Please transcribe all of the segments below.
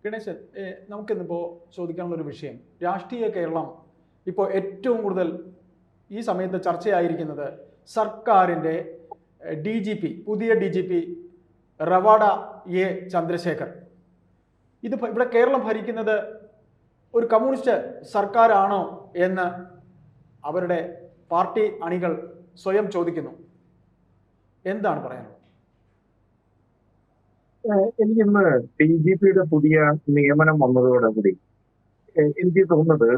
ഗണേശൻ, നമുക്കിന്നിപ്പോൾ ചോദിക്കാനുള്ളൊരു വിഷയം, രാഷ്ട്രീയ കേരളം ഇപ്പോൾ ഏറ്റവും കൂടുതൽ ഈ സമയത്ത് ചർച്ചയായിരിക്കുന്നത് സർക്കാരിൻ്റെ പുതിയ D G P Rawada A Chandrasekhar. ഇവിടെ കേരളം ഭരിക്കുന്നത് ഒരു കമ്മ്യൂണിസ്റ്റ് സർക്കാരാണോ എന്ന് അവരുടെ പാർട്ടി അണികൾ സ്വയം ചോദിക്കുന്നു. എന്താണ് പറയാനുള്ളത്? എനിക്കിന്ന് DGPയുടെ പുതിയ നിയമനം വന്നതോടുകൂടി എനിക്ക് തോന്നുന്നത്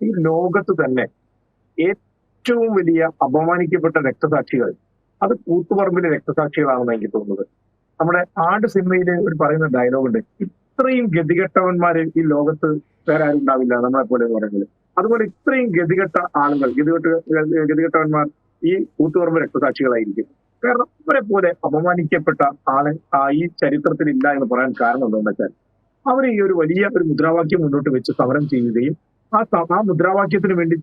ഈ ലോകത്ത് തന്നെ ഏറ്റവും വലിയ അപമാനിക്കപ്പെട്ട രക്തസാക്ഷികൾ അത് കൂത്തുപറമ്പിലെ രക്തസാക്ഷികളാണെന്ന് എനിക്ക് തോന്നുന്നത്. നമ്മുടെ ആട് സിനിമയിൽ ഒരു പറയുന്ന ഡയലോഗ് ഉണ്ട്, ഇത്രയും ഗതികെട്ടവന്മാര് ഈ ലോകത്ത് വേറെ ആരും ഉണ്ടാവില്ല നമ്മളെ പോലെ എന്ന് പറയുന്നത്. അതുപോലെ ഇത്രയും ഗതികെട്ട ആളുകൾ, ഗതികെട്ടവന്മാർ ഈ കൂത്തുപറമ്പ് രക്തസാക്ഷികളായിരിക്കും. കാരണം ഇവരെ പോലെ അപമാനിക്കപ്പെട്ട ആള് ഈ ചരിത്രത്തിൽ ഇല്ല എന്ന് പറയാൻ കാരണം എന്താണെന്ന് വെച്ചാൽ അവർ ഈ ഒരു വലിയ ഒരു മുദ്രാവാക്യം മുന്നോട്ട് വെച്ച് സമരം ചെയ്യുകയും ആ മുദ്രാവാക്യത്തിന് വേണ്ടി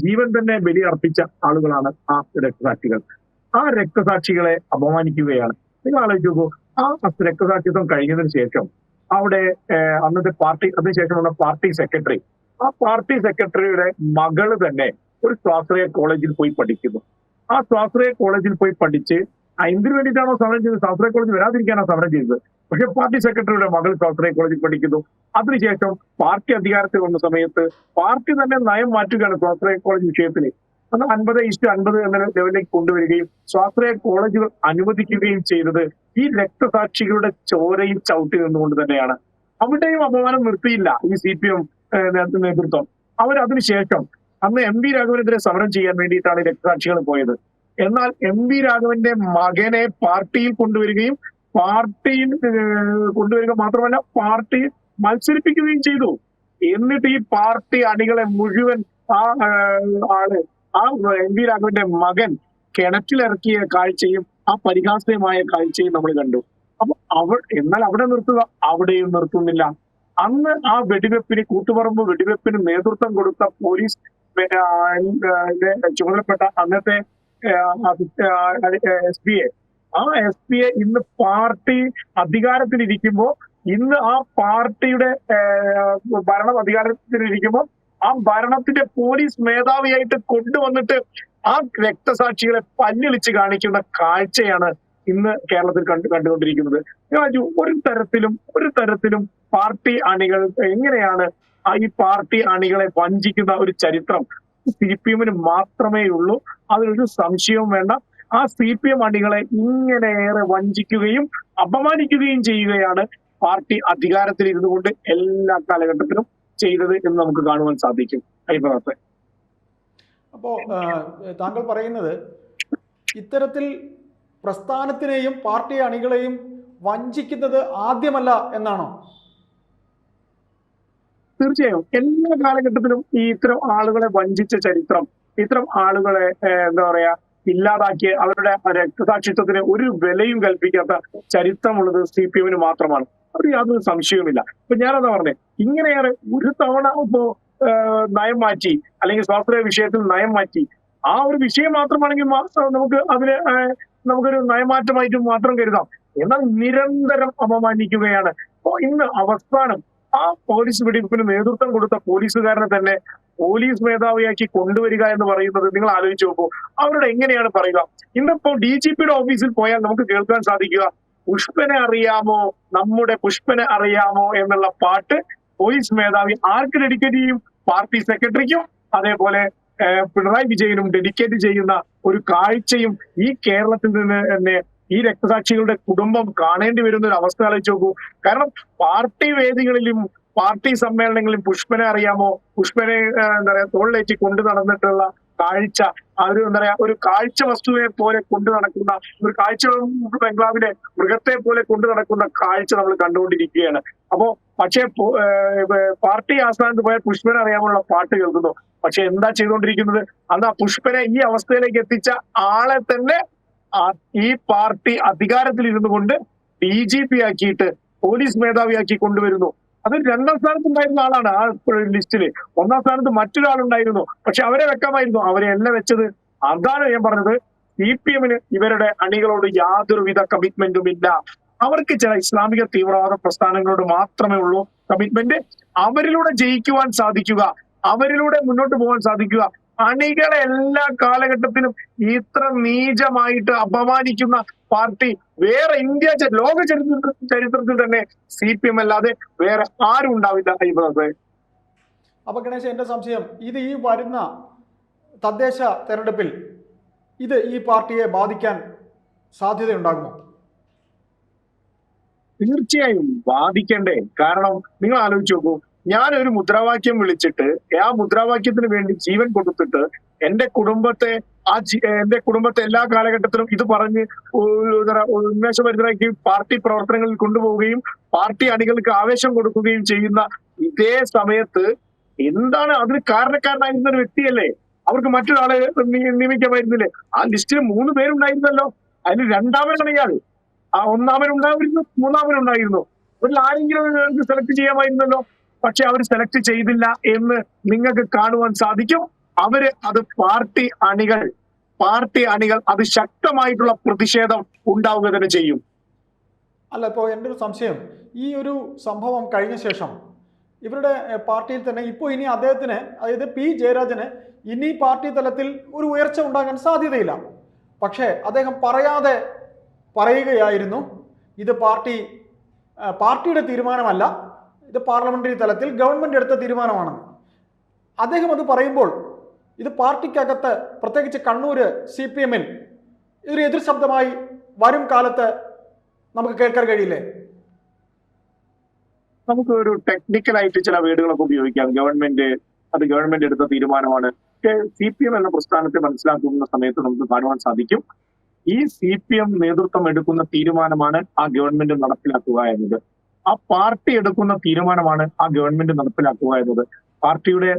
ജീവൻ തന്നെ ബലിയർപ്പിച്ച ആളുകളാണ് ആ രക്തസാക്ഷികൾ. ആ രക്തസാക്ഷികളെ അപമാനിക്കുകയാണ്. നിങ്ങൾ ആലോചിച്ച് നോക്കൂ, ആ രക്തസാക്ഷിത്വം കഴിഞ്ഞതിന് ശേഷം അവിടെ അന്നത്തെ അതിനുശേഷമുള്ള പാർട്ടി സെക്രട്ടറി, ആ പാർട്ടി സെക്രട്ടറിയുടെ മകള് തന്നെ ഒരു സ്വാശ്രയ കോളേജിൽ പോയി പഠിക്കുന്നു. ആ സ്വാശ്രയ കോളേജിൽ പോയി പഠിച്ച് എന്തിനു വേണ്ടിയിട്ടാണോ സമരം ചെയ്തത്? സ്വാശ്രയ കോളേജ് വരാതിരിക്കാനോ സമരം ചെയ്തത്. പക്ഷെ പാർട്ടി സെക്രട്ടറിയുടെ മകൾ സ്വാശ്രയ കോളേജിൽ പഠിക്കുന്നു. അതിനുശേഷം പാർട്ടി അധികാരത്തിൽ വന്ന സമയത്ത് പാർട്ടി തന്നെ നയം മാറ്റുകയാണ് സ്വാശ്രയ കോളേജ് വിഷയത്തിൽ. അന്ന് 50:50 എന്ന ലെവലിലേക്ക് കൊണ്ടുവരികയും സ്വാശ്രയ കോളേജുകൾ അനുവദിക്കുകയും ചെയ്തത് ഈ രക്തസാക്ഷികളുടെ ചോരയിൽ ചവിട്ടി നിന്നുകൊണ്ട് തന്നെയാണ്. അവിടെയും അപമാനം നിർത്തിയില്ല ഈ CPM നേതൃത്വം. അതിനുശേഷം അന്ന് MV രാഘവനെതിരെ സമരം ചെയ്യാൻ വേണ്ടിയിട്ടാണ് രക്തസാക്ഷികൾ പോയത്. എന്നാൽ MV രാഘവന്റെ മകനെ പാർട്ടിയിൽ കൊണ്ടുവരിക മാത്രമല്ല പാർട്ടി മത്സരിപ്പിക്കുകയും ചെയ്തു. എന്നിട്ട് ഈ പാർട്ടി അണികളെ മുഴുവൻ MV രാഘവന്റെ മകൻ കിണറ്റിലിറക്കിയ കാഴ്ചയും ആ പരിഹാസ്യമായ കാഴ്ചയും നമ്മൾ കണ്ടു. അപ്പൊ എന്നാൽ അവിടെ നിർത്തുക, അവിടെയും നിർത്തുന്നില്ല. അന്ന് ആ കൂത്തുപറമ്പ് വെടിവെപ്പിന് നേതൃത്വം കൊടുത്ത പോലീസ് ചുമതലപ്പെട്ട അന്നത്തെ SPA, ആ SPA ഇന്ന് പാർട്ടി അധികാരത്തിലിരിക്കുമ്പോ, ഇന്ന് ആ പാർട്ടിയുടെ ഭരണം അധികാരത്തിലിരിക്കുമ്പോൾ ആ ഭരണത്തിന്റെ പോലീസ് മേധാവിയായിട്ട് കൊണ്ടുവന്നിട്ട് ആ രക്തസാക്ഷികളെ പല്ലിളിച്ച് കാണിക്കുന്ന കാഴ്ചയാണ് ഇന്ന് കേരളത്തിൽ കണ്ടുകൊണ്ടിരിക്കുന്നത്. ഒരു തരത്തിലും പാർട്ടി അണികൾ എങ്ങനെയാണ് ഈ പാർട്ടി അണികളെ വഞ്ചിക്കുന്ന ഒരു ചരിത്രം CPM മാത്രമേ ഉള്ളൂ. അതിലൊരു സംശയവും വേണ്ട. ആ CPM അണികളെ ഇങ്ങനെയേറെ വഞ്ചിക്കുകയും അപമാനിക്കുകയും ചെയ്യുകയാണ് പാർട്ടി അധികാരത്തിൽ ഇരുന്നു കൊണ്ട് എല്ലാ കാലഘട്ടത്തിലും ചെയ്തത് എന്ന് നമുക്ക് കാണുവാൻ സാധിക്കും. അഭിപ്രായത്തെ അപ്പോ താങ്കൾ പറയുന്നത് ഇത്തരത്തിൽ പ്രസ്ഥാനത്തിനെയും പാർട്ടി അണികളെയും വഞ്ചിക്കുന്നത് ആദ്യമല്ല എന്നാണോ? തീർച്ചയായും എല്ലാ കാലഘട്ടത്തിലും ഈ ഇത്തരം ആളുകളെ വഞ്ചിച്ച ചരിത്രം, ഇത്തരം ആളുകളെ ഇല്ലാതാക്കിയ അവരുടെ രക്തസാക്ഷിത്വത്തിന് ഒരു വിലയും കൽപ്പിക്കാത്ത ചരിത്രമുള്ളത് CPM മാത്രമാണ്. അത് യാതൊരു സംശയവുമില്ല. ഇപ്പൊ ഞാനെന്താ പറഞ്ഞേ, ഇങ്ങനെയേറെ ഒരു തവണ ഇപ്പോ നയം മാറ്റി, അല്ലെങ്കിൽ സ്വാശ്രയ വിഷയത്തിൽ നയം മാറ്റി, ആ ഒരു വിഷയം മാത്രമാണെങ്കിൽ നമുക്കൊരു നയമാറ്റമായിട്ട് മാത്രം കരുതാം. എന്നാൽ നിരന്തരം അപമാനിക്കുകയാണ്. ഇന്ന് അവസാനം ആ പോലീസ് വെടിവെപ്പിന് നേതൃത്വം കൊടുത്ത പോലീസുകാരനെ തന്നെ പോലീസ് മേധാവിയാക്കി കൊണ്ടുവരിക എന്ന് പറയുന്നത് നിങ്ങൾ ആലോചിച്ച് നോക്കൂ. അവരുടെ എങ്ങനെയാണ് പറയുക? ഇന്നിപ്പോ DGPയുടെ ഓഫീസിൽ പോയാൽ നമുക്ക് കേൾക്കാൻ സാധിക്കുക, പുഷ്പനെ അറിയാമോ, നമ്മുടെ പുഷ്പനെ അറിയാമോ എന്നുള്ള പാട്ട് പോലീസ് മേധാവി ആർക്ക് ഡെഡിക്കേറ്റ് ചെയ്യും? പാർട്ടി സെക്രട്ടറിക്കും അതേപോലെ പിണറായി വിജയനും ഡെഡിക്കേറ്റ് ചെയ്യുന്ന ഒരു കാഴ്ചയും ഈ കേരളത്തിൽ നിന്ന് തന്നെ ഈ രക്തസാക്ഷികളുടെ കുടുംബം കാണേണ്ടി വരുന്ന ഒരു അവസ്ഥ ആലോചിച്ച് നോക്കൂ. കാരണം പാർട്ടി വേദികളിലും പാർട്ടി സമ്മേളനങ്ങളിലും പുഷ്പനെ അറിയാമോ, പുഷ്പനെ തോളിലേറ്റി കൊണ്ടു നടന്നിട്ടുള്ള കാഴ്ച, ഒരു കാഴ്ച വസ്തുവിനെ പോലെ കൊണ്ടു നടക്കുന്ന, ഒരു കാഴ്ച ബംഗ്ലാവിലെ മൃഗത്തെ പോലെ കൊണ്ടു നടക്കുന്ന കാഴ്ച നമ്മൾ കണ്ടുകൊണ്ടിരിക്കുകയാണ്. പക്ഷേ പാർട്ടി ആസ്ഥാനത്ത് പോയാൽ പുഷ്പനെ അറിയാമുള്ള പാട്ട് കേൾക്കുന്നു. പക്ഷെ എന്താ ചെയ്തുകൊണ്ടിരിക്കുന്നത്? അന്ന് ആ പുഷ്പനെ ഈ അവസ്ഥയിലേക്ക് എത്തിച്ച ആളെ തന്നെ ഈ പാർട്ടി അധികാരത്തിൽ ഇരുന്നു കൊണ്ട് DGP ആക്കിയിട്ട് പോലീസ് മേധാവിയാക്കി കൊണ്ടുവരുന്നു. അത് 2ാം സ്ഥാനത്തുണ്ടായിരുന്ന ആളാണ് ആ ലിസ്റ്റില്. 1ാം സ്ഥാനത്ത് മറ്റൊരാളുണ്ടായിരുന്നു. പക്ഷെ അവരെ വെക്കാമായിരുന്നു. അവരെ എല്ലാം വെച്ചത്. അതാണ് ഞാൻ പറഞ്ഞത്, CPMന് ഇവരുടെ അണികളോട് യാതൊരുവിധ കമ്മിറ്റ്മെന്റും ഇല്ല. അവർക്ക് ചില ഇസ്ലാമിക തീവ്രവാദ പ്രസ്ഥാനങ്ങളോട് മാത്രമേ ഉള്ളൂ കമ്മിറ്റ്മെന്റ്. അവരിലൂടെ ജയിക്കുവാൻ സാധിക്കുക, അവരിലൂടെ മുന്നോട്ട് പോകാൻ സാധിക്കുക. അണികളെ എല്ലാ കാലഘട്ടത്തിലും ഇത്ര നീചമായിട്ട് അപമാനിക്കുന്ന പാർട്ടി വേറെ ലോക ചരിത്രത്തിൽ തന്നെ CPM അല്ലാതെ വേറെ ആരും ഉണ്ടാവില്ല. അപ്പൊ ഗണേശ്, എന്റെ സംശയം, ഇത് ഈ വരുന്ന തദ്ദേശ തെരഞ്ഞെടുപ്പിൽ ഇത് ഈ പാർട്ടിയെ ബാധിക്കാൻ സാധ്യതയുണ്ടാകുമോ? തീർച്ചയായും ബാധിക്കണ്ടേ. കാരണം നിങ്ങൾ ആലോചിച്ച് നോക്കൂ, ഞാനൊരു മുദ്രാവാക്യം വിളിച്ചിട്ട് ആ മുദ്രാവാക്യത്തിന് വേണ്ടി ജീവൻ കൊടുത്തിട്ട് എന്റെ കുടുംബത്തെ എല്ലാ കാലഘട്ടത്തിലും ഇത് പറഞ്ഞ് ഉന്മേഷഭരിതരാക്കി പാർട്ടി പ്രവർത്തനങ്ങളിൽ കൊണ്ടുപോവുകയും പാർട്ടി അണികൾക്ക് ആവേശം കൊടുക്കുകയും ചെയ്യുന്ന ഇതേ സമയത്ത് എന്താണ് അതിന് കാരണക്കാരനായിരുന്ന ഒരു വ്യക്തിയല്ലേ? അവർക്ക് മറ്റൊരാളെ നിയമിക്കാമായിരുന്നില്ലേ? ആ ലിസ്റ്റിൽ 3 പേരുണ്ടായിരുന്നല്ലോ. അതിൽ രണ്ടാമനാണ് ഇയാൾ. ആ ഒന്നാമനുണ്ടായിരുന്നു, മൂന്നാമനുണ്ടായിരുന്നു. അതിൽ ആരെങ്കിലും സെലക്ട് ചെയ്യാമായിരുന്നല്ലോ. പക്ഷെ അവർ സെലക്ട് ചെയ്തില്ല എന്ന് നിങ്ങൾക്ക് കാണുവാൻ സാധിക്കും. അത് പാർട്ടി അണികൾ അത് ശക്തമായിട്ടുള്ള പ്രതിഷേധം ഉണ്ടാവുക തന്നെ ചെയ്യും. അല്ല, ഇപ്പോൾ എൻ്റെ ഒരു സംശയം, ഈ ഒരു സംഭവം കഴിഞ്ഞ ശേഷം ഇവരുടെ പാർട്ടിയിൽ തന്നെ ഇപ്പോൾ ഇനി അദ്ദേഹത്തിന്, അതായത് P. ജയരാജന് ഇനി പാർട്ടി തലത്തിൽ ഒരു ഉയർച്ച ഉണ്ടാകാൻ സാധ്യതയില്ല. പക്ഷേ അദ്ദേഹം പറയാതെ പറയുകയായിരുന്നു, ഇത് പാർട്ടിയുടെ തീരുമാനമല്ല, ഇത് പാർലമെന്ററി തലത്തിൽ ഗവൺമെന്റ് എടുത്ത തീരുമാനമാണെന്ന്. അദ്ദേഹം അത് പറയുമ്പോൾ ഇത് പാർട്ടിക്കകത്ത്, പ്രത്യേകിച്ച് കണ്ണൂർ CPM-ൽ ഇതൊരു എതിർ ശബ്ദമായി വരും കാലത്ത് നമുക്ക് കേൾക്കാൻ കഴിയില്ലേ? നമുക്ക് ഒരു ടെക്നിക്കലായിട്ട് ചില വേർഡുകളൊക്കെ ഉപയോഗിക്കാം. ഗവൺമെന്റ് എടുത്ത തീരുമാനമാണ്. CPM എന്ന പ്രസ്ഥാനത്തെ മനസ്സിലാക്കുന്ന സമയത്ത് നമുക്ക് കാണുവാൻ സാധിക്കും, ഈ CPM നേതൃത്വം എടുക്കുന്ന തീരുമാനമാണ് ആ ഗവൺമെന്റ് നടപ്പിലാക്കുക എന്നത്. ആ പാർട്ടി എടുക്കുന്ന തീരുമാനമാണ് ആ ഗവൺമെന്റ് നടപ്പിലാക്കുക എന്നത്. പാർട്ടിയുടെ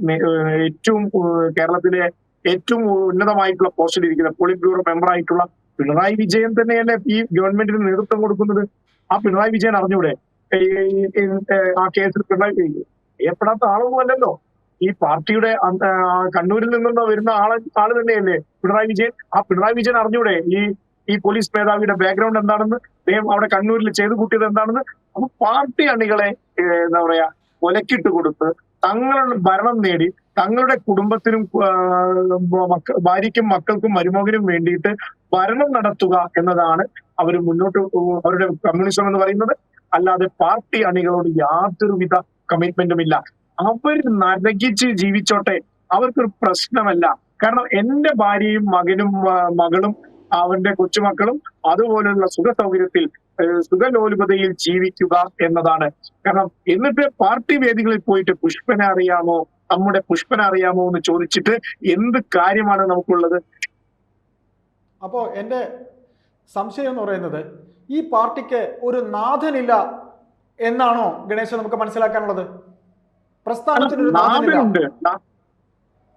കേരളത്തിലെ ഏറ്റവും ഉന്നതമായിട്ടുള്ള പോസ്റ്റിൽ ഇരിക്കുന്ന പോളിറ്റ് ബ്യൂറോ മെമ്പർ ആയിട്ടുള്ള പിണറായി വിജയൻ തന്നെയല്ലേ ഈ ഗവൺമെന്റിന് നേതൃത്വം കൊടുക്കുന്നത്. ആ പിണറായി വിജയൻ അറിഞ്ഞൂടെ ആ കേസിൽ പിണറായി ചെയ്യപ്പെടാത്ത ആളൊന്നും അല്ലല്ലോ. ഈ പാർട്ടിയുടെ കണ്ണൂരിൽ നിന്നുള്ള വരുന്ന ആള് തന്നെയല്ലേ പിണറായി വിജയൻ. ആ പിണറായി വിജയൻ അറിഞ്ഞൂടെ ഈ പോലീസ് മേധാവിയുടെ ബാക്ക്ഗ്രൗണ്ട് എന്താണെന്ന്, അദ്ദേഹം അവിടെ കണ്ണൂരിൽ ചെയ്തു കൂട്ടിയത് എന്താണെന്ന്. അപ്പൊ പാർട്ടി അണികളെ എന്താ പറയാ കൊലക്കിട്ട് കൊടുത്ത് തങ്ങളുടെ ഭരണം നേടി തങ്ങളുടെ കുടുംബത്തിനും ഭാര്യയ്ക്കും മക്കൾക്കും മരുമകനും വേണ്ടിയിട്ട് ഭരണം നടത്തുക എന്നതാണ് അവർ അവരുടെ കമ്മ്യൂണിസം എന്ന് പറയുന്നത്. അല്ലാതെ പാർട്ടി അണികളോട് യാതൊരുവിധ കമ്മിറ്റ്മെന്റും ഇല്ല. അവർ നരകിച്ച് ജീവിച്ചോട്ടെ, അവർക്കൊരു പ്രശ്നമല്ല. കാരണം എന്റെ ഭാര്യയും മകളും അവന്റെ കൊച്ചുമക്കളും അതുപോലുള്ള സുഖസൗകര്യത്തിൽ സുഖലോലുപതയിൽ ജീവിക്കുക എന്നതാണ്. കാരണം എന്നിട്ട് പാർട്ടി വേദികളിൽ പോയിട്ട് പുഷ്പനെ അറിയാമോ, നമ്മുടെ പുഷ്പനെ അറിയാമോ എന്ന് ചോദിച്ചിട്ട് എന്ത് കാര്യമാണ് നമുക്കുള്ളത്? അപ്പോ എന്റെ സംശയം എന്ന് പറയുന്നത്, ഈ പാർട്ടിക്ക് ഒരു നാഥനില്ല എന്നാണോ ഗണേശ നമുക്ക് മനസ്സിലാക്കാനുള്ളത്? പ്രസ്ഥാനത്തിന് നാഥനുണ്ട്,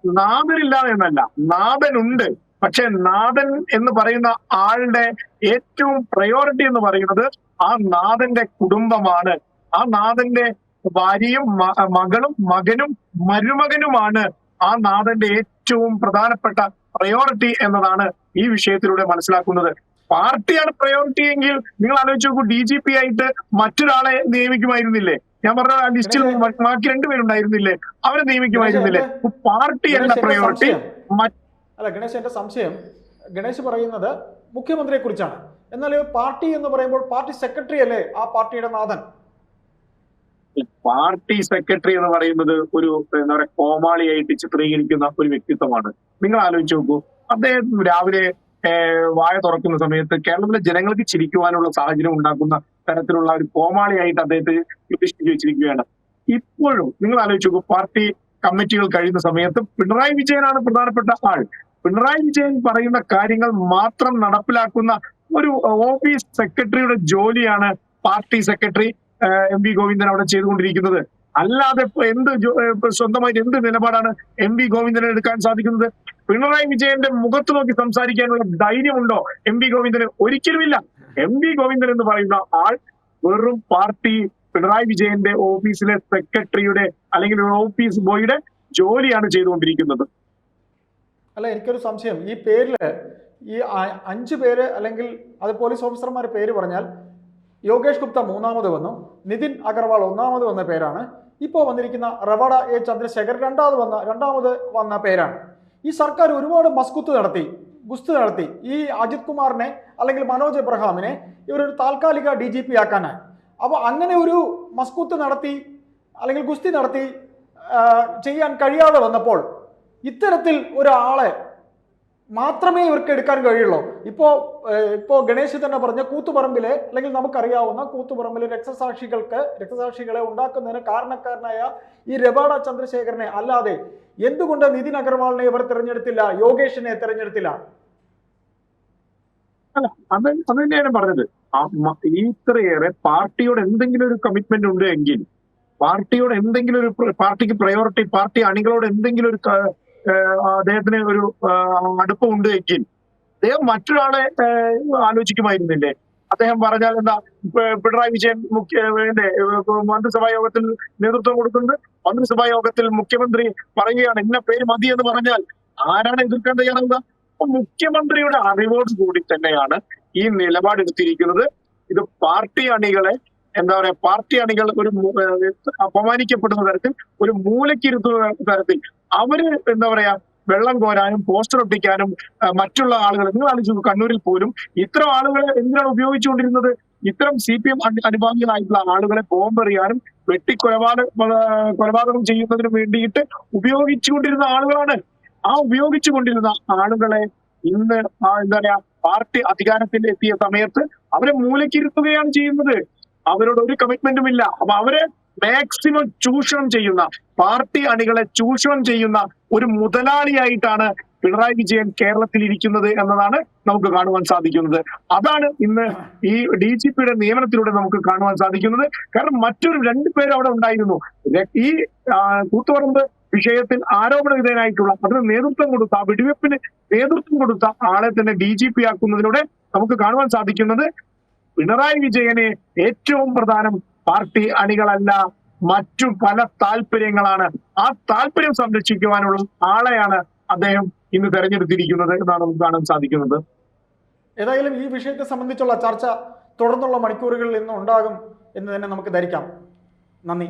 നാഥനില്ല എന്നല്ല, നാഥനുണ്ട്. പക്ഷെ നാഥൻ എന്ന് പറയുന്ന ആളുടെ ഏറ്റവും പ്രയോറിറ്റി എന്ന് പറയുന്നത് ആ നാഥന്റെ കുടുംബമാണ്. ആ നാഥന്റെ ഭാര്യയും മകളും മകനും മരുമകനുമാണ് ആ നാഥന്റെ ഏറ്റവും പ്രധാനപ്പെട്ട പ്രയോറിറ്റി എന്നതാണ് ഈ വിഷയത്തിലൂടെ മനസ്സിലാക്കുന്നത്. പാർട്ടിയാണ് പ്രയോറിറ്റി എങ്കിൽ നിങ്ങൾ ആലോചിച്ച് നോക്കൂ, DGP ആയിട്ട് മറ്റൊരാളെ നിയമിക്കുമായിരുന്നില്ലേ? ഞാൻ പറഞ്ഞ ആ ലിസ്റ്റിൽ ബാക്കി 2 പേരുണ്ടായിരുന്നില്ലേ? അവരെ നിയമിക്കുമായിരുന്നില്ലേ? പാർട്ടിയല്ല പ്രയോറിറ്റി. അല്ല ഗണേശ്, എന്റെ സംശയം, ഗണേശ് പറയുന്നത് മുഖ്യമന്ത്രിയെ കുറിച്ചാണ്. എന്നാൽ പാർട്ടി എന്ന് പറയുമ്പോൾ പാർട്ടി സെക്രട്ടറി അല്ലേ ആ പാർട്ടിയുടെ നാഥൻ? പാർട്ടി സെക്രട്ടറി എന്ന് പറയുന്നത് ഒരു എന്താ പറയുക കോമാളിയായിട്ട് ചിത്രീകരിക്കുന്ന ഒരു വ്യക്തിത്വമാണ്. നിങ്ങൾ ആലോചിച്ച് നോക്കൂ, അദ്ദേഹം രാവിലെ വായ തുറക്കുന്ന സമയത്ത് കേരളത്തിലെ ജനങ്ങൾക്ക് ചിരിക്കുവാനുള്ള സാഹചര്യം ഉണ്ടാക്കുന്ന തരത്തിലുള്ള ഒരു കോമാളിയായിട്ട് അദ്ദേഹത്തെ പ്രതിഷ്ഠിച്ചു വെച്ചിരിക്കുകയാണ്. ഇപ്പോഴും നിങ്ങൾ ആലോചിച്ച് നോക്കൂ, പാർട്ടി കമ്മിറ്റികൾ കഴിയുന്ന സമയത്ത് പിണറായി വിജയനാണ് പ്രധാനപ്പെട്ട ആൾ. പിണറായി വിജയൻ പറയുന്ന കാര്യങ്ങൾ മാത്രം നടപ്പിലാക്കുന്ന ഒരു ഓഫീസ് സെക്രട്ടറിയുടെ ജോലിയാണ് പാർട്ടി സെക്രട്ടറി MV ഗോവിന്ദൻ അവിടെ ചെയ്തുകൊണ്ടിരിക്കുന്നത്. അല്ലാതെ സ്വന്തമായിട്ട് എന്ത് നിലപാടാണ് MV ഗോവിന്ദനെ എടുക്കാൻ സാധിക്കുന്നത്? പിണറായി വിജയന്റെ മുഖത്ത് നോക്കി സംസാരിക്കാനുള്ള ധൈര്യമുണ്ടോ MV ഗോവിന്ദന്? ഒരിക്കലുമില്ല. MV ഗോവിന്ദൻ എന്ന് പറയുന്ന ആൾ വെറും പിണറായി വിജയന്റെ ഓഫീസിലെ സെക്രട്ടറിയുടെ അല്ലെങ്കിൽ ഓഫീസ് ബോയുടെ ജോലിയാണ് ചെയ്തുകൊണ്ടിരിക്കുന്നത്. അല്ല, എനിക്കൊരു സംശയം, ഈ പേരില് ഈ 5 പേര് അല്ലെങ്കിൽ അത് പോലീസ് ഓഫീസർമാരുടെ പേര് പറഞ്ഞാൽ യോഗേഷ് ഗുപ്ത മൂന്നാമത് വന്നു, നിതിൻ അഗർവാൾ ഒന്നാമത് വന്ന പേരാണ്. ഇപ്പോൾ വന്നിരിക്കുന്ന റവാഡ എ ചന്ദ്രശേഖർ രണ്ടാമത് വന്ന പേരാണ്. ഈ സർക്കാർ ഒരുപാട് ഗുസ്തി നടത്തി ഈ അജിത് കുമാറിനെ അല്ലെങ്കിൽ മനോജ് എബ്രഹാമിനെ ഇവരൊരു താൽക്കാലിക DGP ആക്കാനായി. അപ്പോൾ അങ്ങനെ ഒരു മസ്കുത്ത് നടത്തി അല്ലെങ്കിൽ ഗുസ്തി നടത്തി ചെയ്യാൻ കഴിയാതെ വന്നപ്പോൾ ഇത്തരത്തിൽ ഒരാളെ മാത്രമേ ഇവർക്ക് എടുക്കാൻ കഴിയുള്ളൂ. ഇപ്പോൾ ഗണേശ് തന്നെ പറഞ്ഞ കൂത്തുപറമ്പിലെ അല്ലെങ്കിൽ നമുക്കറിയാവുന്ന കൂത്തുപറമ്പിലെ രക്തസാക്ഷികളെ ഉണ്ടാക്കുന്നതിന് കാരണക്കാരനായ ഈ റവാഡ ചന്ദ്രശേഖരനെ അല്ലാതെ എന്തുകൊണ്ട് നിതിൻ അഗർവാളിനെ ഇവർ തിരഞ്ഞെടുത്തില്ല, യോഗേഷിനെ തിരഞ്ഞെടുത്തില്ല? അല്ല, അത് തന്നെയാണ് പറഞ്ഞത്. ഇത്രയേറെ പാർട്ടിയോട് എന്തെങ്കിലും ഒരു കമ്മിറ്റ്മെന്റ് ഉണ്ട് എങ്കിൽ, പാർട്ടിയോട് എന്തെങ്കിലും ഒരു പാർട്ടിക്ക് പ്രയോറിറ്റി, പാർട്ടി അണികളോട് എന്തെങ്കിലും ഒരു അദ്ദേഹത്തിന് ഒരു അടുപ്പമുണ്ട് എങ്കിൽ അദ്ദേഹം മറ്റൊരാളെ ആലോചിക്കുമായിരുന്നില്ലേ? അദ്ദേഹം പറഞ്ഞാൽ എന്താ, പിണറായി വിജയൻ മന്ത്രിസഭാ യോഗത്തിൽ നേതൃത്വം കൊടുക്കുന്നത്, മന്ത്രിസഭാ യോഗത്തിൽ മുഖ്യമന്ത്രി പറയുകയാണ് ഇന്ന പേര് മതി എന്ന് പറഞ്ഞാൽ ആരാണ് എതിർക്കാൻ തയ്യാറാവുക? അപ്പൊ മുഖ്യമന്ത്രിയുടെ അറിവോട് കൂടി തന്നെയാണ് ഈ നിലപാടെടുത്തിരിക്കുന്നത്. ഇത് പാർട്ടി അണികളെ പാർട്ടി അണികൾ ഒരു അപമാനിക്കപ്പെടുന്ന തരത്തിൽ, ഒരു മൂലക്കിരുത്തുന്ന തരത്തിൽ അവര് വെള്ളം കോരാനും പോസ്റ്റർ ഒട്ടിക്കാനും മറ്റുള്ള ആളുകൾ, നിങ്ങൾ ആലോചിച്ചു കണ്ണൂരിൽ പോലും ഇത്തരം ആളുകളെ എന്തിനാണ് ഉപയോഗിച്ചുകൊണ്ടിരുന്നത്? ഇത്തരം CPM അനുഭാവികളായിട്ടുള്ള ആളുകളെ ബോംബെറിയാനും കൊലപാതകം ചെയ്യുന്നതിന് വേണ്ടിയിട്ട് ഉപയോഗിച്ചുകൊണ്ടിരുന്ന ആളുകളാണ്. ആ ഉപയോഗിച്ചുകൊണ്ടിരുന്ന ആളുകളെ ഇന്ന് പാർട്ടി അധികാരത്തിൽ എത്തിയ സമയത്ത് അവരെ മൂലക്കിരുത്തുകയാണ് ചെയ്യുന്നത്. അവരോട് ഒരു കമ്മിറ്റ്മെന്റും ഇല്ല. അപ്പൊ അവരെ മാക്സിമം ചൂഷണം ചെയ്യുന്ന, പാർട്ടി അണികളെ ചൂഷണം ചെയ്യുന്ന ഒരു മുതലാളിയായിട്ടാണ് പിണറായി വിജയൻ കേരളത്തിൽ ഇരിക്കുന്നത് എന്നതാണ് നമുക്ക് കാണുവാൻ സാധിക്കുന്നത്. അതാണ് ഇന്ന് ഈ DGPയുടെ നിയമനത്തിലൂടെ നമുക്ക് കാണുവാൻ സാധിക്കുന്നത്. കാരണം മറ്റൊരു 2 പേര് അവിടെ ഉണ്ടായിരുന്നു. ഈ കൂത്തുപറമ്പ് വിഷയത്തിൽ ആരോപണ വിധേയനായിട്ടുള്ള, അതിന് നേതൃത്വം കൊടുത്ത, വെടിവെപ്പിന് നേതൃത്വം കൊടുത്ത ആളെ തന്നെ DGP ആക്കുന്നതിലൂടെ നമുക്ക് കാണുവാൻ സാധിക്കുന്നത് പിണറായി വിജയന് ഏറ്റവും പ്രധാനം പാർട്ടി അണികളല്ല, മറ്റു പല താല്പര്യങ്ങളാണ്. ആ താല്പര്യം സംരക്ഷിക്കുവാനുള്ള ആളെയാണ് അദ്ദേഹം ഇന്ന് തെരഞ്ഞെടുത്തിരിക്കുന്നത് എന്നാണ് നമുക്ക് കാണാൻ സാധിക്കുന്നത്. ഏതായാലും ഈ വിഷയത്തെ സംബന്ധിച്ചുള്ള ചർച്ച തുടർന്നുള്ള മണിക്കൂറുകളിൽ ഇന്ന് ഉണ്ടാകും എന്ന് തന്നെ നമുക്ക് ധരിക്കാം. നന്ദി.